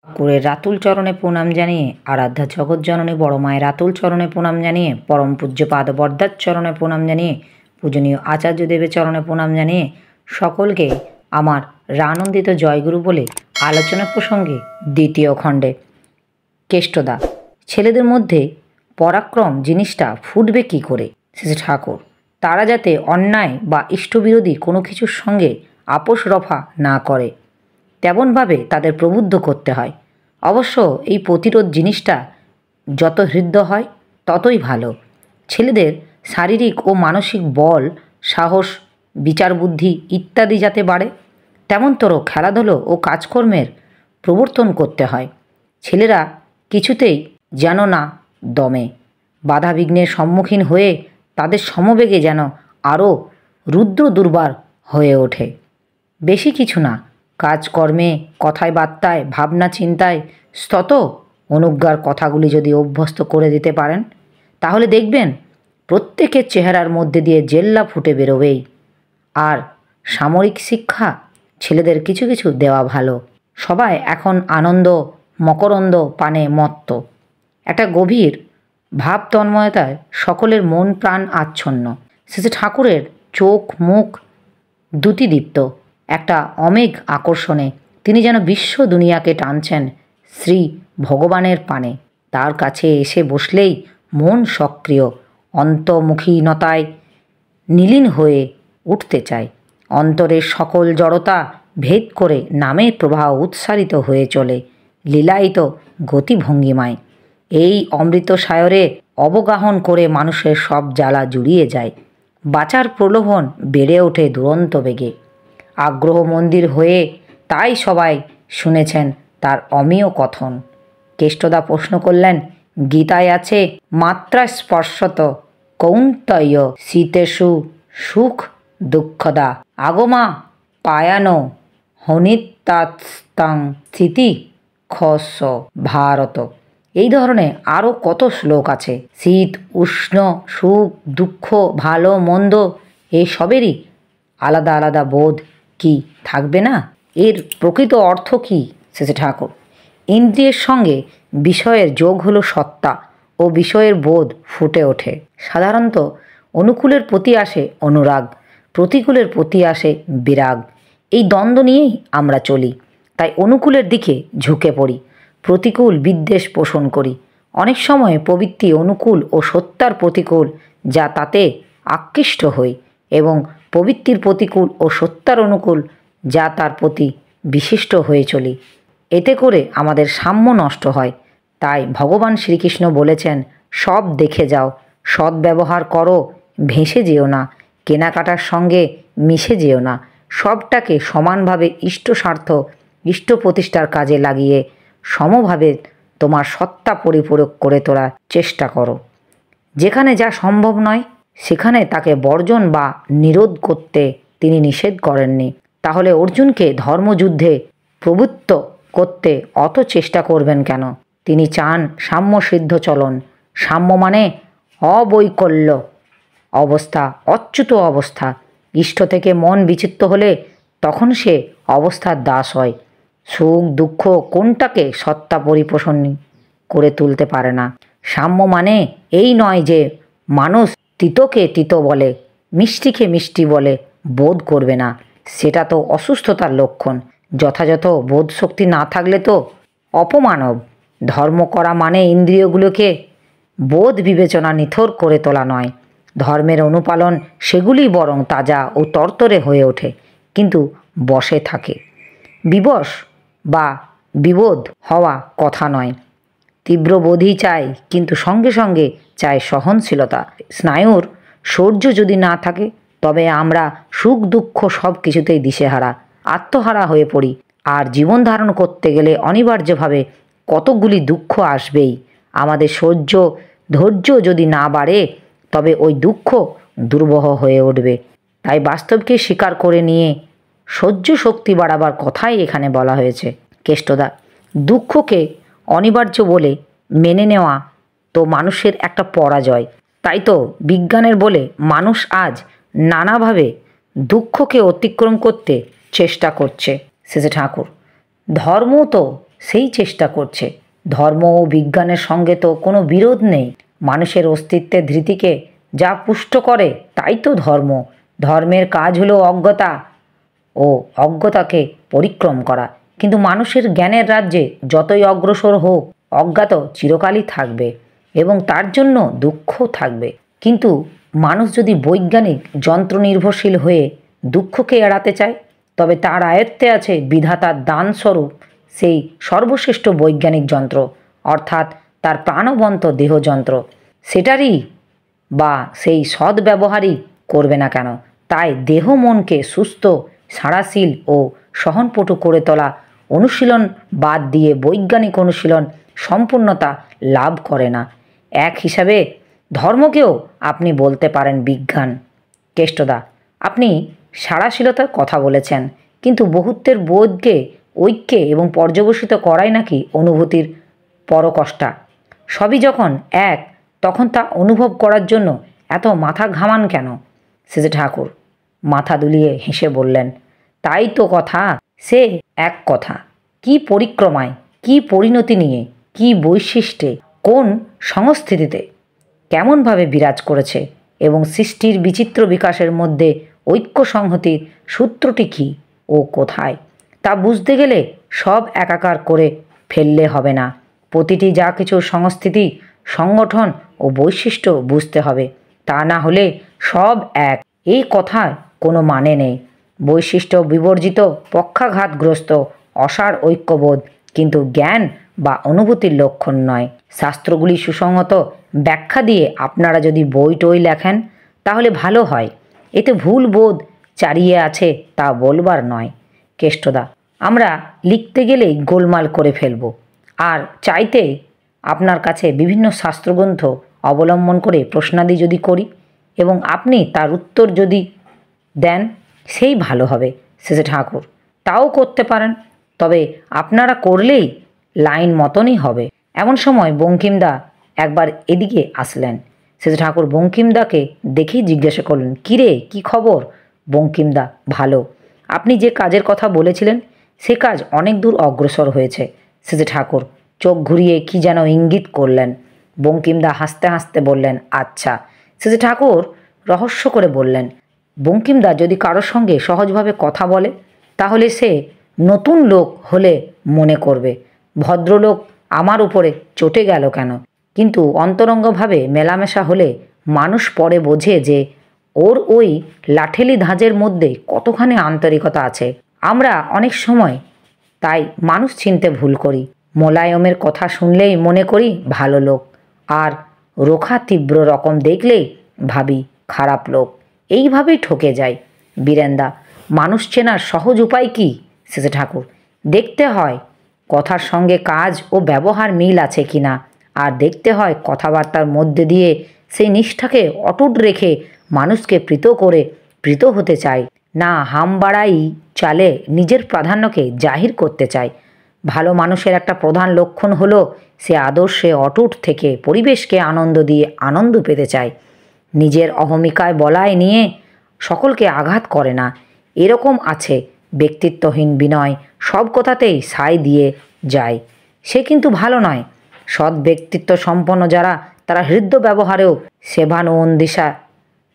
ঠাকুরের রাতুল চরণে প্রণাম জানিয়ে, আরাধ্যা জগৎজননী বড় মায়ের রাতুল চরণে প্রণাম জানিয়ে, পরম পূজ্যপাদ বরদার চরণে প্রণাম জানিয়ে, পূজনীয় আচার্য দেবের চরণে প্রণাম জানিয়ে সকলকে আমার রানন্দিত জয়গুরু বলে আলোচনা প্রসঙ্গে দ্বিতীয় খণ্ডে কেষ্টদা। ছেলেদের মধ্যে পরাক্রম জিনিসটা ফুটবে কি করে? শ্রী ঠাকুর, তারা যাতে অন্যায় বা ইষ্টবিরোধী কোনো কিছুর সঙ্গে আপোষ রফা না করে তেমনভাবে তাদের প্রবুদ্ধ করতে হয়। অবশ্য এই প্রতিরোধ জিনিসটা যত হৃদয় হয় ততই ভালো। ছেলেদের শারীরিক ও মানসিক বল, সাহস, বিচার বুদ্ধি ইত্যাদি যাতে বাড়ে তেমনতর খেলাধুলো ও কাজকর্মের প্রবর্তন করতে হয়। ছেলেরা কিছুতেই যেন না দমে, বাধাবিঘ্নের সম্মুখীন হয়ে তাদের সমবেগে যেন আরও রুদ্র দুর্বার হয়ে ওঠে। বেশি কিছু না, কাজকর্মে, কথায় বার্তায়, ভাবনা চিন্তায় স্তত অনুজ্ঞার কথাগুলি যদি অভ্যস্ত করে দিতে পারেন তাহলে দেখবেন প্রত্যেকের চেহারার মধ্যে দিয়ে জেল্লা ফুটে বেরোবেই। আর সামরিক শিক্ষা ছেলেদের কিছু কিছু দেওয়া ভালো। সবাই এখন আনন্দ মকরন্দ পানে মত্ত। একটা গভীর ভাব তন্ময়তায় সকলের মন প্রাণ আচ্ছন্ন। শ্রী ঠাকুরের চোখ মুখ দ্যুতিদীপ্ত একটা অমেঘ আকর্ষণে তিনি যেন বিশ্ব দুনিয়াকে টানছেন শ্রী ভগবানের পানে। তার কাছে এসে বসলেই মন সক্রিয় অন্তর্মুখীনতায় নীলীন হয়ে উঠতে চায়। অন্তরের সকল জড়তা ভেদ করে নামের প্রবাহ উৎসারিত হয়ে চলে লীলায়িত গতিভঙ্গিমায়। এই অমৃত সায়রে অবগাহন করে মানুষের সব জ্বালা জুড়িয়ে যায়। বাঁচার প্রলোভন বেড়ে ওঠে দুরন্ত বেগে। আগ্রহ মন্দির হয়ে তাই সবাই শুনেছেন তার অমেয় কথন। কেষ্টদা প্রশ্ন করলেন, গীতায় আছে মাত্রা স্পর্শত কৌন্তয় শীতেষু সুখ দুঃখদা আগমা পায়ানো হনিতাস্তাং স্থিতি খস ভারত। এই ধরনের আরও কত শ্লোক আছে। শীত উষ্ণ সুখ দুঃখ ভালো মন্দ এই সবেরই আলাদা আলাদা বোধ কি থাকবে না? এর প্রকৃত অর্থ কি? শ্রী ঠাকুর, ইন্দ্রিয়ের সঙ্গে বিষয়ের যোগ হলো সত্তা ও বিষয়ের বোধ ফুটে ওঠে। সাধারণত অনুকূলের প্রতি আসে অনুরাগ, প্রতিকূলের প্রতি আসে বিরাগ। এই দ্বন্দ্ব নিয়েই আমরা চলি। তাই অনুকূলের দিকে ঝুঁকে পড়ি, প্রতিকূল বিদ্বেষ পোষণ করি। অনেক সময় প্রবৃত্তি অনুকূল ও সত্যার প্রতিকূল যা তাতে আকৃষ্ট হই, এবং প্রবৃত্তির প্রতিকূল ও সত্যার অনুকূল যা তার প্রতি বিশিষ্ট হয়ে চলি। এতে করে আমাদের সাম্য নষ্ট হয়। তাই ভগবান শ্রীকৃষ্ণ বলেছেন, সব দেখে যাও, সদ্ব্যবহার করো, ভেসে যেও না, কেনাকাটার সঙ্গে মিশে যেও না, সবটাকে সমানভাবে ইষ্ট স্বার্থ ইষ্ট প্রতিষ্ঠার কাজে লাগিয়ে সমভাবে তোমার সত্তা পরিপূরক করে তোলার চেষ্টা করো। যেখানে যা সম্ভব নয় সেখানে তাকে বর্জন বা নিরোধ করতে তিনি নিষেধ করেননি। তাহলে অর্জুনকে ধর্মযুদ্ধে প্রবৃত্ত করতে অত চেষ্টা করবেন কেন? তিনি চান সাম্য সিদ্ধ চলন। সাম্য মানে অবৈকল্য অবস্থা, অচ্যুত অবস্থা। ইষ্ট থেকে মন বিচিত্ত হলে তখন সে অবস্থার দাস হয়। সুখ দুঃখ কোনটাকে সত্তা পরিপোষণ করে তুলতে পারে না। সাম্য মানে এই নয় যে মানুষ তিতকে তিত বলে, মিষ্টিকে মিষ্টি বলে বোধ করবে না। সেটা তো অসুস্থতার লক্ষণ। যথাযথ বোধ শক্তি না থাকলে তো অপমানব। ধর্ম করা মানে ইন্দ্রিয়গুলোকে বোধ বিবেচনা নিথর করে তোলা নয়। ধর্মের অনুপালন সেগুলি বরং তাজা ও তরতরে হয়ে ওঠে, কিন্তু বশে থাকে। বিবশ বা বিবোধ হওয়া কথা নয়। তীব্র বোধই চাই, কিন্তু সঙ্গে সঙ্গে চাই সহনশীলতা। স্নায়ুর শৌর্য যদি না থাকে তবে আমরা সুখ দুঃখ সব কিছুতেই দিশেহারা, আত্মহারা হয়ে পড়ি। আর জীবন ধারণ করতে গেলে অনিবার্যভাবে কতকগুলি দুঃখ আসবেই। আমাদের ধৈর্য যদি না বাড়ে তবে ওই দুঃখ দুর্বহ হয়ে উঠবে। তাই বাস্তবকে স্বীকার করে নিয়ে সহ্য শক্তি বাড়াবার কথাই এখানে বলা হয়েছে। কেষ্টদা, দুঃখকে অনিবার্য বলে মেনে নেওয়া তো মানুষের একটা পরাজয়। তাই তো বিজ্ঞানের বলে মানুষ আজ নানাভাবে দুঃখকে অতিক্রম করতে চেষ্টা করছে। শ্রী ঠাকুর, ধর্ম তো সেই চেষ্টা করছে। ধর্ম ও বিজ্ঞানের সঙ্গে তো কোনো বিরোধ নেই। মানুষের অস্তিত্বের ধৃতিকে যা পুষ্ট করে তাই তো ধর্ম। ধর্মের কাজ হলো অজ্ঞতা ও অজ্ঞতাকে পরিক্রম করা। কিন্তু মানুষের জ্ঞানের রাজ্যে যতই অগ্রসর হোক, অজ্ঞাত চিরকালই থাকবে এবং তার জন্য দুঃখও থাকবে। কিন্তু মানুষ যদি বৈজ্ঞানিক যন্ত্র নির্ভরশীল হয়ে দুঃখকে এড়াতে চায়, তবে তার আয়ত্তে আছে বিধাতার দানস্বরূপ সেই সর্বশ্রেষ্ঠ বৈজ্ঞানিক যন্ত্র, অর্থাৎ তার প্রাণবন্ত দেহযন্ত্র। সেটারই বা সেই সদ্ব্যবহারই করবে না কেন? তাই দেহ মনকে সুস্থ, সাড়াশীল ও সহনপটু করে তোলা অনুশীলন বাদ দিয়ে বৈজ্ঞানিক অনুশীলন সম্পূর্ণতা লাভ করে না। এক হিসাবে ধর্মকেও আপনি বলতে পারেন বিজ্ঞান। কেষ্টদা, আপনি সাড়াশীলতার কথা বলেছেন, কিন্তু বহুত্বের বোধকে ঐক্যে এবং পর্যবসিত করাই নাকি অনুভূতির পরকষ্টা। সবই যখন এক, তখন তা অনুভব করার জন্য এত মাথা ঘামান কেন? শেষে ঠাকুর মাথা দুলিয়ে হেসে বললেন, তাই তো কথা, সে এক কথা। কি পরিক্রমায়, কি পরিণতি নিয়ে, কি বৈশিষ্ট্যে, কোন সংস্থিতিতে, কেমনভাবে বিরাজ করেছে এবং সৃষ্টির বিচিত্র বিকাশের মধ্যে ঐক্য সংহতির সূত্রটি কী ও কোথায়, তা বুঝতে গেলে সব একাকার করে ফেললে হবে না। প্রতিটি যা কিছু সংস্থিতি, সংগঠন ও বৈশিষ্ট্য বুঝতে হবে। তা না হলে সব এক, এই কথার কোনো মানে নেই। বৈশিষ্ট্য বিবর্জিত, পক্ষাঘাতগ্রস্ত, অসার ঐক্যবোধ কিন্তু জ্ঞান বা অনুভূতির লক্ষণ নয়। শাস্ত্রগুলি সুসংহত ব্যাখ্যা দিয়ে আপনারা যদি বই টই লেখেন তাহলে ভালো হয়। এতে ভুল বোধ চারিয়ে আছে তা বলবার নয়। কেষ্টদা, আমরা লিখতে গেলেই গোলমাল করে ফেলব। আর চাইতে আপনার কাছে বিভিন্ন শাস্ত্রগ্রন্থ অবলম্বন করে প্রশ্নাদি যদি করি এবং আপনি তার উত্তর যদি দেন, সেই ভালো হবে। শেষে ঠাকুর, তাও করতে পারেন, তবে আপনারা করলেই লাইন মতনই হবে। এমন সময় বঙ্কিমদা একবার এদিকে আসলেন। শেষে ঠাকুর বঙ্কিমদাকে দেখেই জিজ্ঞাসা করলেন, কিরে, কি খবর? বঙ্কিমদা, ভালো। আপনি যে কাজের কথা বলেছিলেন সে কাজ অনেক দূর অগ্রসর হয়েছে। শেষে ঠাকুর চোখ ঘুরিয়ে কি যেন ইঙ্গিত করলেন। বঙ্কিমদা হাসতে হাসতে বললেন, আচ্ছা। শেষে ঠাকুর রহস্য করে বললেন, বঙ্কিমদা যদি কারোর সঙ্গে সহজভাবে কথা বলে তাহলে সে নতুন লোক হলে মনে করবে ভদ্রলোক আমার উপরে চটে গেল কেন, কিন্তু অন্তরঙ্গভাবে মেলামেশা হলে মানুষ পরে বোঝে যে ওর ওই লাঠেলি ধাঁজের মধ্যে কতখানি আন্তরিকতা আছে। আমরা অনেক সময় তাই মানুষ চিনতে ভুল করি। মোলায়মের কথা শুনলেই মনে করি ভালো লোক, আর রোখা তীব্র রকম দেখলেই ভাবি খারাপ লোক। এইভাবেই ঠকে যায়। বীরেন্দা, মানুষ চেনার সহজ উপায় কি? শেষে ঠাকুর, দেখতে হয় কথার সঙ্গে কাজ ও ব্যবহার মিল আছে কি না, আর দেখতে হয় কথাবার্তার মধ্যে দিয়ে সেই নিষ্ঠাকে অটুট রেখে মানুষকে প্রীত হতে চায় না, হাম বাড়াই চালে নিজের প্রাধান্যকে জাহির করতে চায়। ভালো মানুষের একটা প্রধান লক্ষণ হলো সে আদর্শে অটুট থেকে পরিবেশকে আনন্দ দিয়ে আনন্দ পেতে চায়। নিজের অহমিকায় বলায় নিয়ে সকলকে আঘাত করে না। এরকম আছে ব্যক্তিত্বহীন বিনয়, সব কথাতেই সায় দিয়ে যায়, সে কিন্তু ভালো নয়। সৎ ব্যক্তিত্ব সম্পন্ন যারা, তারা হৃদ্য ব্যবহারেও সেবানুন্দিশা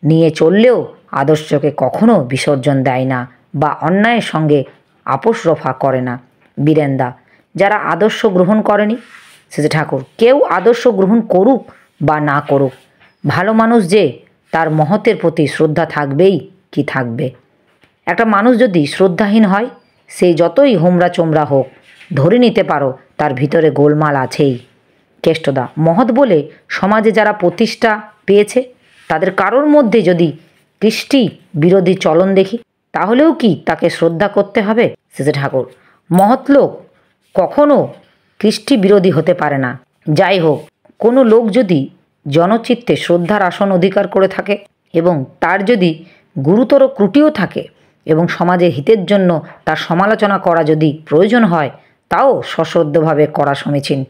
নিয়ে চললেও আদর্শকে কখনো বিসর্জন দেয় না বা অন্যায়ের সঙ্গে আপোষ রফা করে না। বীরেন্দা, যারা আদর্শ গ্রহণ করেনি? শেষে ঠাকুর, কেউ আদর্শ গ্রহণ করুক বা না করুক, ভালো মানুষ যে, তার মহতের প্রতি শ্রদ্ধা থাকবেই কি থাকবে। একটা মানুষ যদি শ্রদ্ধাহীন হয়, সে যতই হোমরা চোমরা হোক, ধরে নিতে পারো তার ভিতরে গোলমাল আছেই। কেষ্টদা, মহৎ বলে সমাজে যারা প্রতিষ্ঠা পেয়েছে তাদের কারোর মধ্যে যদি কৃষ্টি বিরোধী চলন দেখি, তাহলেও কি তাকে শ্রদ্ধা করতে হবে? শেষে ঠাকুর, মহৎ লোক কখনো কৃষ্টি বিরোধী হতে পারে না। যাই হোক, কোনো লোক যদি জনচিত্তে শ্রদ্ধার আসন অধিকার করে থাকে এবং তার যদি গুরুতর ত্রুটিও থাকে এবং সমাজের হিতের জন্য তার সমালোচনা করা যদি প্রয়োজন হয়, তাও সশ্রদ্ধভাবে করা সমীচীন।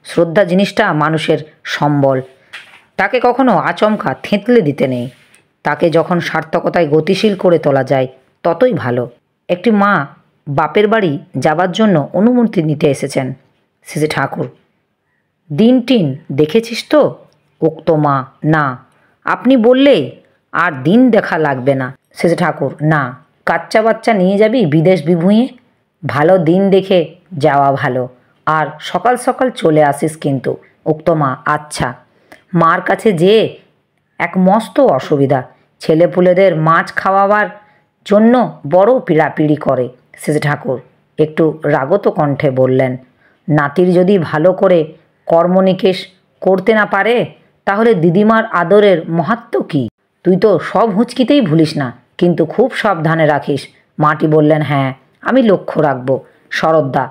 শ্রদ্ধা জিনিসটা মানুষের সম্বল, তাকে কখনো আচমকা থেঁতলে দিতে নেই। তাকে যখন সার্থকতায় গতিশীল করে তোলা যায় ততই ভালো। একটি মা বাপের বাড়ি যাবার জন্য অনুমতি নিতে এসেছেন। শেষে ঠাকুর, দিন টিন দেখেছিস তো? উক্ত মা, না। আপনি বললে আর দিন দেখা লাগবে না। শেষে ঠাকুর, না। কাচ্চা বাচ্চা নিয়ে যাবি বিদেশ বিভুঁইয়ে? ভালো দিন দেখে যাওয়া ভালো। আর সকাল সকাল চলে আসিস কিন্তু। উক্ত মা, আচ্ছা। মার কাছে যেয়ে এক মস্ত অসুবিধা, ছেলেপুলেদের মাছ খাওয়াবার জন্য বড় পীড়াপিড়ি করে। শেষে ঠাকুর একটু রাগত কণ্ঠে বললেন, নাতির যদি ভালো করে কর্মনিকেশ করতে না পারে তাহলে দিদিমার আদরের মাহাত্ম্য কী? তুই তো সব হুঁচকিতেই ভুলিস না, কিন্তু খুব সাবধানে রাখিস। মাটি বললেন, হ্যাঁ, আমি লক্ষ্য রাখব। শরৎদা,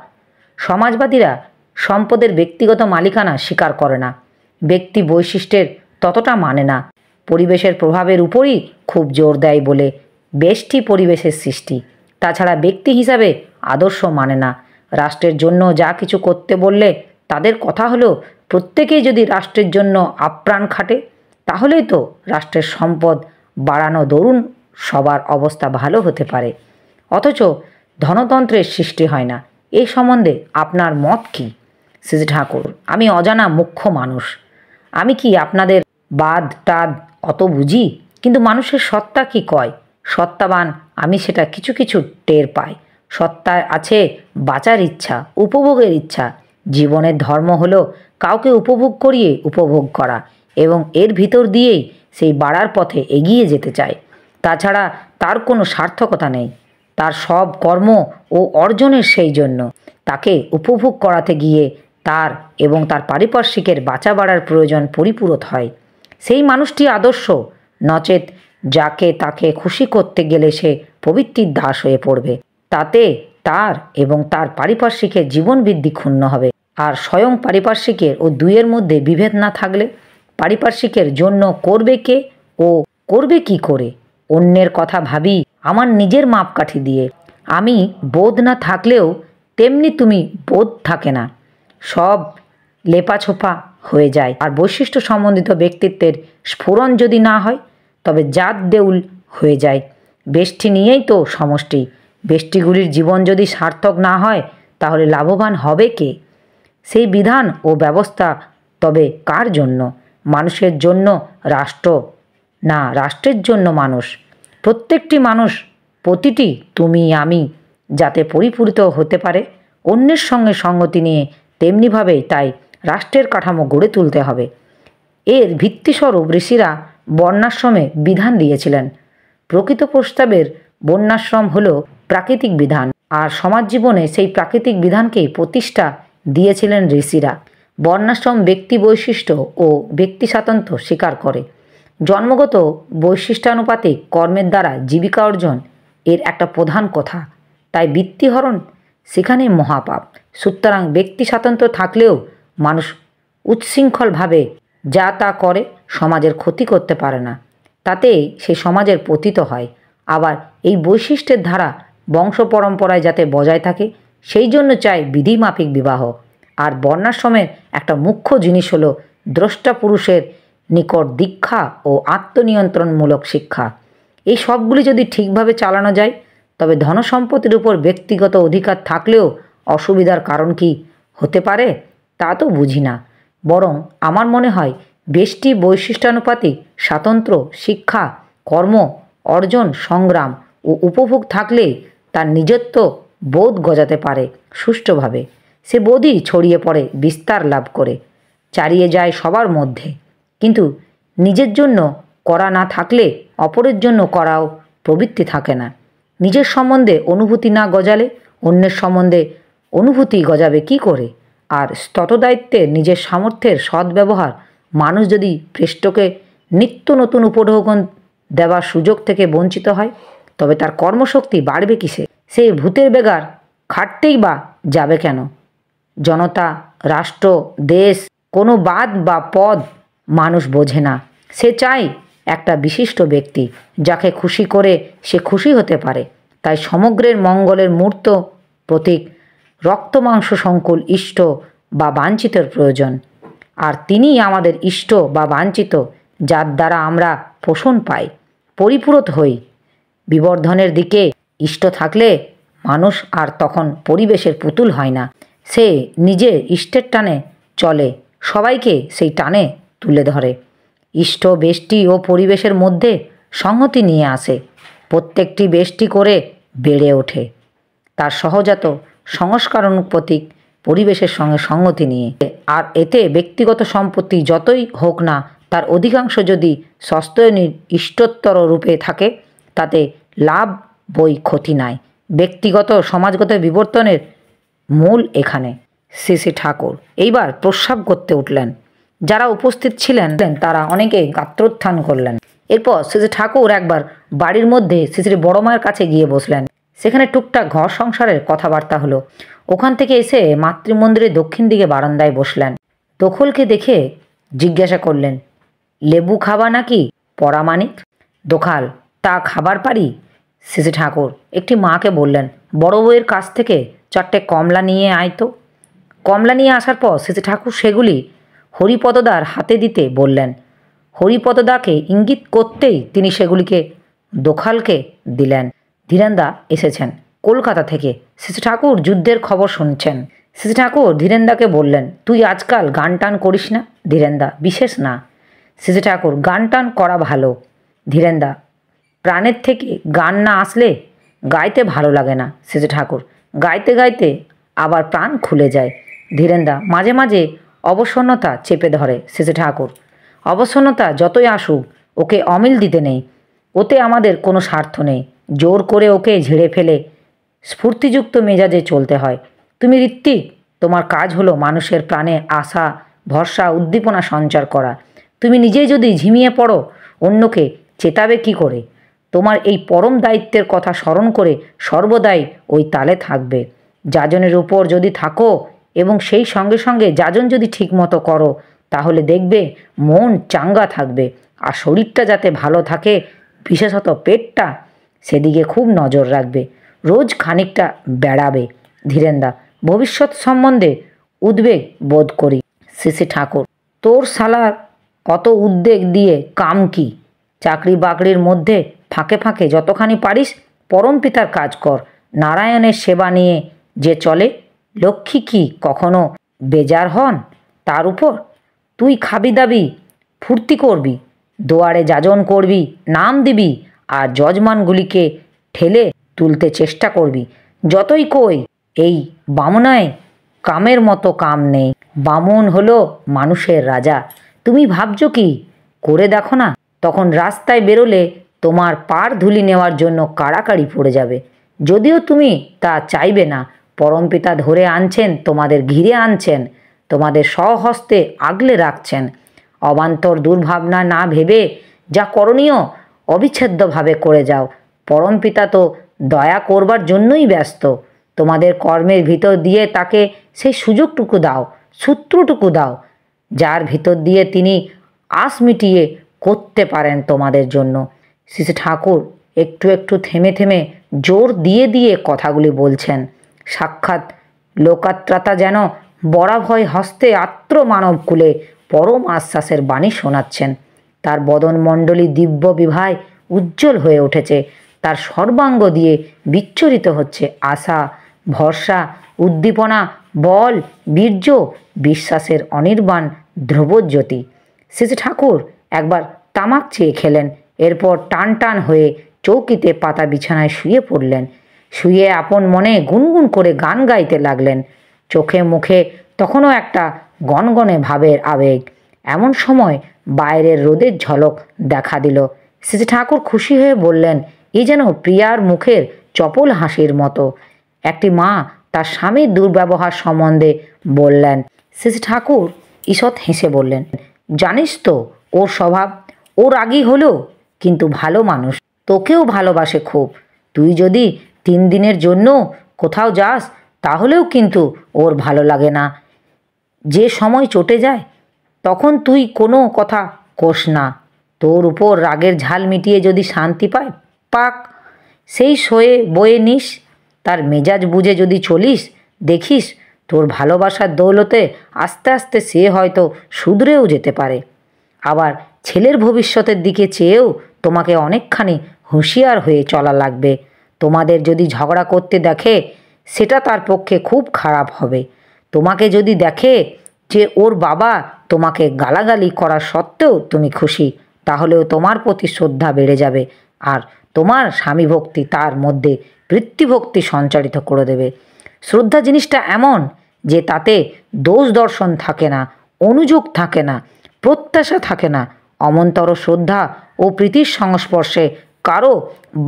সমাজবাদীরা সম্পদের ব্যক্তিগত মালিকানা স্বীকার করে না, ব্যক্তি বৈশিষ্ট্যের ততটা মানে না, পরিবেশের প্রভাবের উপরই খুব জোর দেয় বলে বেষ্টি পরিবেশের সৃষ্টি। তাছাড়া ব্যক্তি হিসাবে আদর্শ মানে না। রাষ্ট্রের জন্য যা কিছু করতে বললে তাদের কথা হলো, প্রত্যেকেই যদি রাষ্ট্রের জন্য আপ্রাণ খাটে তাহলেই তো রাষ্ট্রের সম্পদ বাড়ানো দরুন সবার অবস্থা ভালো হতে পারে, অথচ ধনতন্ত্রের সৃষ্টি হয় না। এই সম্বন্ধে আপনার মত কী? শ্রী ঠাকুর, আমি অজানা মুখ্য মানুষ, আমি কি আপনাদের বাদ টাদ অত বুঝি? কিন্তু মানুষের সত্তা কি কয়, সত্তাবান আমি সেটা কিছু কিছু টের পাই। সত্তায় আছে বাঁচার ইচ্ছা, উপভোগের ইচ্ছা। জীবনের ধর্ম হলো কাউকে উপভোগ করিয়ে উপভোগ করা এবং এর ভিতর দিয়েই সেই বাড়ার পথে এগিয়ে যেতে চায়। তাছাড়া তার কোনো সার্থকতা নেই। তার সব কর্ম ও অর্জনের সেই জন্য তাকে উপভোগ করাতে গিয়ে তার এবং তার পারিপার্শ্বিকের বাঁচা বাড়ার প্রয়োজন পরিপূরক হয়। সেই মানুষটি আদর্শ, নচেত যাকে তাকে খুশি করতে গেলে সে প্রবৃত্তির দাস হয়ে পড়বে। তাতে তার এবং তার পারিপার্শ্বিকের জীবন বৃদ্ধি ক্ষুণ্ণ হবে। আর স্বয়ং পারিপার্শ্বিকের ও দুইয়ের মধ্যে বিভেদ না থাকলে পারিপার্শ্বিকের জন্য করবে কে ও করবে কি করে? অন্যের কথা ভাবি আমার নিজের মাপকাঠি দিয়ে। আমি বোধ না থাকলেও তেমনি তুমি বোধ থাকে না, সব লেপাছোপা হয়ে যায়। আর বৈশিষ্ট্য সম্বন্ধিত ব্যক্তিত্বের স্ফুরণ যদি না হয় তবে জাত দেউল হয়ে যায়। বেষ্টি নিয়েই তো সমষ্টি। বেষ্টিগুলির জীবন যদি সার্থক না হয় তাহলে লাভবান হবে কে? সেই বিধান ও ব্যবস্থা তবে কার জন্য? মানুষের জন্য রাষ্ট্র, না রাষ্ট্রের জন্য মানুষ? প্রত্যেকটি মানুষ, প্রতিটি তুমি আমি যাতে পরিপূরিত হতে পারে অন্যের সঙ্গে সঙ্গতি নিয়ে, তেমনিভাবেই তাই রাষ্ট্রের কাঠামো গড়ে তুলতে হবে। এর ভিত্তিস্বরূপ ঋষিরা বর্ণাশ্রমে বিধান দিয়েছিলেন। প্রকৃত প্রস্তাবের বর্ণাশ্রম হল প্রাকৃতিক বিধান, আর সমাজ জীবনে সেই প্রাকৃতিক বিধানকেই প্রতিষ্ঠা দিয়েছিলেন ঋষিরা। বর্ণাশ্রম ব্যক্তি বৈশিষ্ট্য ও ব্যক্তি স্বাতন্ত্র্য স্বীকার করে। জন্মগত বৈশিষ্ট্যানুপাতিক কর্মের দ্বারা জীবিকা অর্জন এর একটা প্রধান কথা, তাই বৃত্তিহরণ সেখানেই মহাপাপ। সুতরাং ব্যক্তি স্বাতন্ত্র্য থাকলেও মানুষ উচ্ছৃঙ্খলভাবে যা তা করে সমাজের ক্ষতি করতে পারে না, তাতে সে সমাজের পতিত হয়। আবার এই বৈশিষ্ট্যের ধারা বংশ পরম্পরায় যাতে বজায় থাকে সেই জন্য চাই বিধিমাফিক বিবাহ। আর বর্ণাশ্রমের একটা মুখ্য জিনিস হলো দ্রষ্টা পুরুষের নিকট দীক্ষা ও আত্মনিয়ন্ত্রণমূলক শিক্ষা। এই সবগুলি যদি ঠিকভাবে চালানো যায় তবে ধনসম্পত্তির উপর ব্যক্তিগত অধিকার থাকলেও অসুবিধার কারণ কি হতে পারে তা তো বুঝি না। বরং আমার মনে হয় বেষ্টি বৈশিষ্ট্যানুপাতিক স্বাতন্ত্র্য, শিক্ষা, কর্ম, অর্জন, সংগ্রাম ও উপভোগ থাকলে তার নিজত্ব বোধ গজাতে পারে সুষ্ঠুভাবে। সে বোধই ছড়িয়ে পড়ে, বিস্তার লাভ করে, চারিয়ে যায় সবার মধ্যে। কিন্তু নিজের জন্য করা না থাকলে অপরের জন্য করাও প্রবৃত্তি থাকে না। নিজের সম্বন্ধে অনুভূতি না গজালে অন্যের সম্বন্ধে অনুভূতি গজাবে কি করে? আর স্ততদায়িত্বে নিজের সামর্থ্যের সদ্ব্যবহার, মানুষ যদি পৃষ্ঠকে নিত্য নতুন উপঢৌকন দেওয়ার সুযোগ থেকে বঞ্চিত হয় তবে তার কর্মশক্তি বাড়বে কিসে? সে ভূতের বেগার খাটতেই বা যাবে কেন? জনতা, রাষ্ট্র, দেশ কোনো বাদ বা পদ মানুষ বোঝে না। সে চায় একটা বিশিষ্ট ব্যক্তি যাকে খুশি করে সে খুশি হতে পারে। তাই সমগ্রের মঙ্গলের মূর্ত প্রতীক রক্তমাংস সংকুল ইষ্ট বা বাঞ্ছিতের প্রয়োজন। আর তিনিই আমাদের ইষ্ট বা বাঞ্ছিত, যার দ্বারা আমরা পোষণ পাই, পরিপূরক হই। বিবর্ধনের দিকে ইষ্ট থাকলে মানুষ আর তখন পরিবেশের পুতুল হয় না, সে নিজে ইষ্টের টানে চলে, সবাইকে সেই টানে তুলে ধরে। ইষ্ট বেষ্টি ও পরিবেশের মধ্যে সংহতি নিয়ে আসে, প্রত্যেকটি বেষ্টি করে বেড়ে ওঠে তার সহজাত সংস্কারণ প্রতীক পরিবেশের সঙ্গে সংগতি নিয়ে। আর এতে ব্যক্তিগত সম্পত্তি যতই হোক না, তার অধিকাংশ যদি সস্তয়নীর ইষ্টোত্তর রূপে থাকে, তাতে লাভ বই ক্ষতি নাই। ব্যক্তিগত সমাজগত বিবর্তনের মূল এখানে। শ্রী শ্রী ঠাকুর এইবার প্রস্রাব করতে উঠলেন। যারা উপস্থিত ছিলেন তারা অনেকে গাত্রোত্থান করলেন। এরপর শ্রী শ্রী ঠাকুর একবার বাড়ির মধ্যে শ্রী শ্রী বড় মায়ের কাছে গিয়ে বসলেন। সেখানে টুকটাক ঘর সংসারের কথাবার্তা হলো। ওখান থেকে এসে মাতৃমন্দিরের দক্ষিণ দিকে বারান্দায় বসলেন। দখলকে দেখে জিজ্ঞাসা করলেন, লেবু খাবা নাকি পরামানিক? দোখাল, তা খাবার পারি। শ্রী শ্রী ঠাকুর একটি মাকে বললেন, বড় বউয়ের কাছ থেকে 4টে কমলা নিয়ে আয় তো। কমলা নিয়ে আসার পর শ্রী শ্রী ঠাকুর সেগুলি হরিপদদার হাতে দিতে বললেন। হরিপদদাকে ইঙ্গিত করতেই তিনি সেগুলিকে দোখালকে দিলেন। ধীরেনদা এসেছেন কলকাতা থেকে। শ্রী শ্রী ঠাকুর যুদ্ধের খবর শুনছেন। শ্রী শ্রী ঠাকুর ধীরেনদাকে বললেন, তুই আজকাল গান টান করিস না? ধীরেনদা, বিশেষ না। শ্রী শ্রী ঠাকুর, গান টান করা ভালো। ধীরেনদা, প্রাণের থেকে গান না আসলে গাইতে ভালো লাগে না। শ্রী শ্রী ঠাকুর, গাইতে গাইতে আবার প্রাণ খুলে যায়। ধীরেনদা মাঝে মাঝে অবসন্নতা চেপে ধরে। শ্রী শ্রী ঠাকুর, অবসন্নতা যতই আসুক ওকে অমিল দিতে নেই, ওতে আমাদের কোনো স্বার্থ নেই। জোর করে ওকে ঝেড়ে ফেলে স্ফূর্তিযুক্ত মেজাজে চলতে হয়। তুমি ঋত্বিক, তোমার কাজ হলো মানুষের প্রাণে আশা, ভরসা, উদ্দীপনা সঞ্চার করা। তুমি নিজেই যদি ঝিমিয়ে পড়ো, অন্যকে চেতাবে কি করে? তোমার এই পরম দায়িত্বের কথা স্মরণ করে সর্বদাই ওই তালে থাকবে। যাজনের উপর যদি থাকো এবং সেই সঙ্গে সঙ্গে যাজন যদি ঠিকমতো করো, তাহলে দেখবে মন চাঙ্গা থাকবে। আর শরীরটা যাতে ভালো থাকে, বিশেষত পেটটা, সেদিকে খুব নজর রাখবে। রোজ খানিকটা বেড়াবে। ধীরেনদা, ভবিষ্যৎ সম্বন্ধে উদ্বেগ বোধ করি। শ্রী শ্রী ঠাকুর, তোর শালার অত উদ্বেগ দিয়ে কাম কি? চাকরি বাকরির মধ্যে ফাঁকে ফাঁকে যতখানি পারিস পরম পিতার কাজ কর। নারায়ণের সেবা নিয়ে যে চলে, লক্ষ্মী কি কখনো বেজার হন তার উপর? তুই খাবি দাবি, ফুর্তি করবি, দুয়ারে যাজন করবি, নাম দিবি, আর যজমানগুলিকে ঠেলে তুলতে চেষ্টা করবি। যতই কই এই বামুনায় কামের মতো কাম নেই। বামুন হলো মানুষের রাজা। তুমি ভাবছো কি? করে দেখো না, তখন রাস্তায় বেরোলে তোমার পার ধুলি নেওয়ার জন্য কাড়াকাড়ি পড়ে যাবে। যদিও তুমি তা চাইবে না, পরমপিতা ধরে আনছেন, তোমাদের ঘিরে আনছেন, তোমাদের স্বহস্তে আগলে রাখছেন। অবান্তর দুর্ভাবনা না ভেবে যা করণীয় অবিচ্ছেদ্যভাবে করে যাও। পরমপিতা তো দয়া করবার জন্যই ব্যস্ত। তোমাদের কর্মের ভিতর দিয়ে তাকে সেই সুযোগটুকু দাও, সূত্রটুকু দাও, যার ভিতর দিয়ে তিনি আশ মিটিয়ে করতে পারেন তোমাদের জন্য। শ্রী শ্রী ঠাকুর একটু একটু থেমে থেমে জোর দিয়ে দিয়ে কথাগুলি বলছেন। সাক্ষাৎ লোকাত্রাতা যেন বরাভয় হস্তে আত্র মানবকুলে পরম আশ্বাসের বাণী শোনাচ্ছেন। তার বদনমণ্ডলী দিব্য বিভায় উজ্জ্বল হয়ে উঠেছে। তার সর্বাঙ্গ দিয়ে বিচ্ছরিত হচ্ছে আশা, ভরসা, উদ্দীপনা, বল, বীর্য, বিশ্বাসের অনির্বাণ ধ্রুবজ্যোতি। শ্রী শ্রী ঠাকুর একবার তামাক চেয়ে খেলেন। এরপর টান টান হয়ে চৌকিতে পাতা বিছানায় শুয়ে পড়লেন। শুয়ে আপন মনে গুনগুন করে গান গাইতে লাগলেন। চোখে মুখে তখনও একটা গনগনে ভাবের আবেগ। এমন সময় বাইরের রোদের ঝলক দেখা দিল। শ্রী শ্রী ঠাকুর খুশি হয়ে বললেন, এই যেন প্রিয়ার মুখের চপল হাসির মতো। একটি মা তার স্বামীর দুর্ব্যবহার সম্বন্ধে বললেন। শ্রী শ্রী ঠাকুর ঈষৎ হেসে বললেন, জানিস তো ওর স্বভাব, ও রাগী হলেও কিন্তু ভালো মানুষ, তোকেও ভালোবাসে খুব। তুই যদি 3 দিনের জন্য কোথাও যাস, তাহলেও কিন্তু ওর ভালো লাগে না। যে সময় চটে যায়, তখন তুই কোনো কথা কোস না। তোর উপর রাগের ঝাল মিটিয়ে যদি শান্তি পায়, পাক, সেই সয়ে বয়ে নিস। তার মেজাজ বুঝে যদি চলিস, দেখিস তোর ভালোবাসার দৌলতে আস্তে আস্তে সে হয়তো শুধরেও যেতে পারে। আবার ছেলের ভবিষ্যতের দিকে চেয়েও তোমাকে অনেকখানি হুঁশিয়ার হয়ে চলা লাগবে। তোমাদের যদি ঝগড়া করতে দেখে, সেটা তার পক্ষে খুব খারাপ হবে। তোমাকে যদি দেখে যে ওর বাবা তোমাকে গালাগালি করা সত্ত্বেও তুমি খুশি, তাহলেও তোমার প্রতি শ্রদ্ধা বেড়ে যাবে আর তোমার স্বামী ভক্তি তার মধ্যে বৃত্তিভক্তি সঞ্চারিত করে দেবে। শ্রদ্ধা জিনিসটা এমন যে তাতে দোষ দর্শন থাকে না, অনুযোগ থাকে না, প্রত্যাশা থাকে না। অমন্তর শ্রদ্ধা ও প্রীতির সংস্পর্শে কারো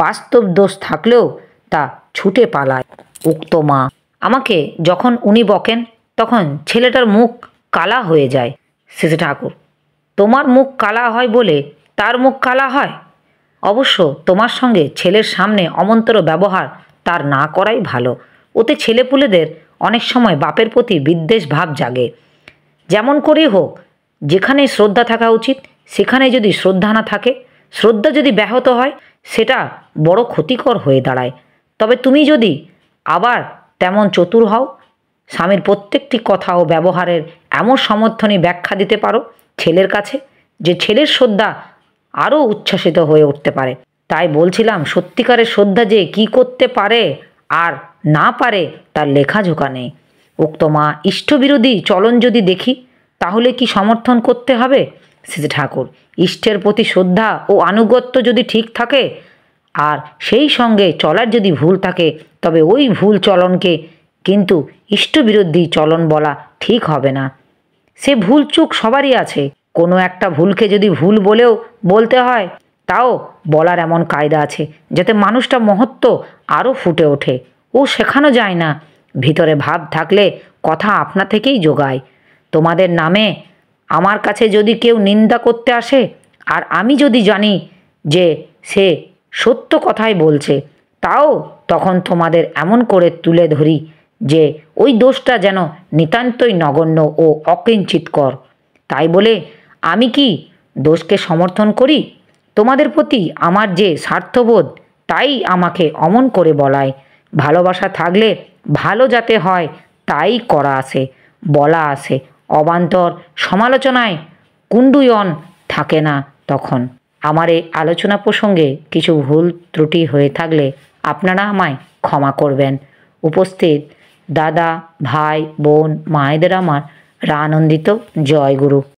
বাস্তব দোষ থাকলেও তা ছুটে পালায়। উক্ত মা আমাকে যখন উনি বকেন তখন ছেলেটার মুখ কালা হয়ে যায়। শ্রী ঠাকুর, তোমার মুখ কালা হয় বলে তার মুখ কালা হয়? অবশ্য তোমার সঙ্গে ছেলের সামনে অমন্তর ব্যবহার তার না করাই ভালো। ওতে ছেলেপুলেদের অনেক সময় বাপের প্রতি বিদ্বেষ ভাব জাগে। যেমন করেই হোক, যেখানে শ্রদ্ধা থাকা উচিত সেখানে যদি শ্রদ্ধা না থাকে, শ্রদ্ধা যদি ব্যাহত হয়, সেটা বড় ক্ষতিকর হয়ে দাঁড়ায়। তবে তুমি যদি আবার তেমন চতুর হও, স্বামীর প্রত্যেকটি কথা ও ব্যবহারের এমন সমর্থনই ব্যাখ্যা দিতে পারো ছেলের কাছে যে ছেলের শ্রদ্ধা আরও উচ্ছ্বাসিত হয়ে উঠতে পারে। তাই বলছিলাম, সত্যিকারের শ্রদ্ধা যে কি করতে পারে আর না পারে তার লেখাঝোকা নেই। উক্ত মা ইষ্টবিরোধী চলন যদি দেখি তাহলে কি সমর্থন করতে হবে? শ্রী ঠাকুর, ইষ্টের প্রতি শ্রদ্ধা ও আনুগত্য যদি ঠিক থাকে আর সেই সঙ্গে চলার যদি ভুল থাকে, তবে ওই ভুল চলনকে কিন্তু ইষ্টবিরোধী চলন বলা ঠিক হবে না। সে ভুল চুক সবারই আছে, কোনো একটা ভুলকে যদি ভুল বলেও বলতে হয় তাও বলার এমন কায়দা আছে যাতে মানুষটা মহত্ব আরও ফুটে ওঠে। ও শেখানো যায় না, ভিতরে ভাব থাকলে কথা আপনা থেকেই জোগায়। তোমাদের নামে আমার কাছে যদি কেউ নিন্দা করতে আসে আর আমি যদি জানি যে সে সত্য কথাই বলছে, তাও তখন তোমাদের এমন করে তুলে ধরি যে ওই দোষটা যেন নিতান্তই নগণ্য ও অকিঞ্চিৎকর। তাই বলে আমি কি দোষকে সমর্থন করি? তোমাদের প্রতি আমার যে স্বার্থবোধ তাই আমাকে অমন করে বলায়। ভালোবাসা থাকলে ভালো যাতে হয় তাই করা আসে, বলা আসে। অবান্তর সমালোচনায় কুণ্ডুয়ন থাকে না। তখন আমার এই আলোচনা প্রসঙ্গে কিছু ভুল ত্রুটি হয়ে থাকলে আপনারা আমায় ক্ষমা করবেন। উপস্থিত দাদা, ভাই, বোন, মায়েদের আমার আনন্দিত জয়গুরু।